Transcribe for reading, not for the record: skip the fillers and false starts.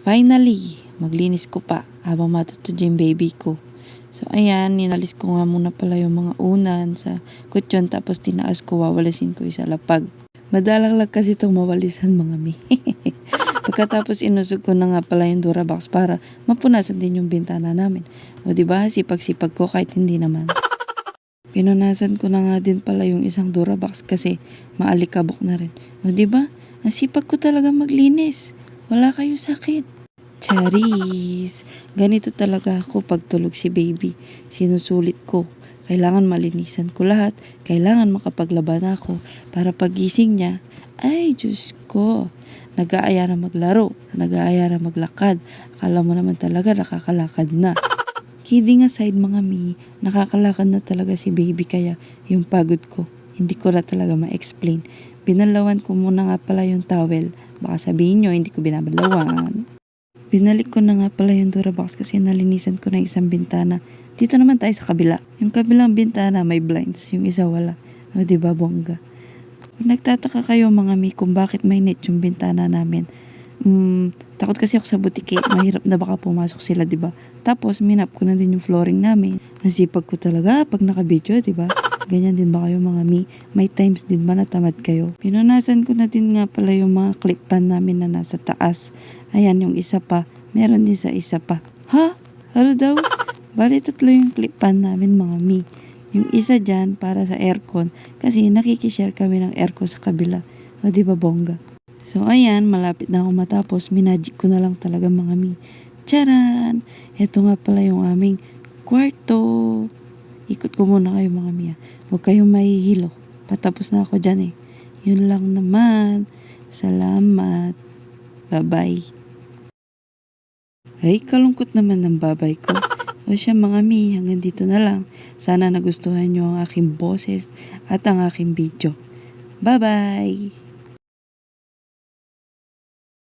Finally, maglinis ko pa habang matutod yung baby ko. So ayan, ninalis ko nga muna pala yung mga unan sa kutsyon tapos tinaas ko, wawalisin ko sa lapag. Madalang kasi itong mawalisan mga mi. Pagkatapos inusog ko na nga pala yung Durabox para mapunasan din yung bintana namin. O diba, sipag-sipag ko kahit hindi naman. Pinunasan ko na nga din pala yung isang Durabox kasi maalikabok na rin. O diba, ang sipag ko talaga maglinis. Wala kayo sakit. Charis! Ganito talaga ako pag tulog si baby. Sinusulit ko. Kailangan malinisan ko lahat. Kailangan makapaglaban ako para pagising niya. Ay, Diyos ko! Nag-aaya na maglaro. Nag-aaya na maglakad. Akala mo naman talaga nakakalakad na. Kidding aside mga mi, nakakalakad na talaga si baby kaya yung pagod ko. Hindi ko na talaga ma-explain. Binalawan ko muna nga pala yung towel. Baka sabihin nyo, hindi ko binabalawan. Binalik ko na nga pala yung Durabox kasi nalinisan ko na isang bintana. Dito naman tayo sa kabila. Yung kabilang bintana may blinds, yung isa wala. O diba bongga? Kung nagtataka kayo mga mi kung bakit may net yung bintana namin, takot kasi ako sa butike. Mahirap na baka pumasok sila, diba? Tapos minap ko na din yung flooring namin. Ang sipag ko talaga pag naka-video, diba? Ganyan din ba kayo mga mi? May times din ba natamad kayo? Pinunasan ko na din nga pala yung mga clip pan namin na nasa taas. Ayan yung isa pa. Meron din sa isa pa. Ha? Ano daw? Bali 3 yung clip pan namin mga mi. Yung isa dyan para sa aircon kasi nakikishare kami ng aircon sa kabila. O diba bongga? So ayan, malapit na ako matapos. Minagic ko na lang talaga mga mi. Charan! Ito nga pala yung aming kwarto. Ikot ko muna kayo mga mi. Huwag kayong mahihilo. Patapos na ako dyan eh. Yun lang naman. Salamat. Bye-bye. Ay, kalungkot naman ng babay ko. O siya mga mi, hanggang dito na lang. Sana nagustuhan nyo ang aking boses at ang aking video. Bye-bye!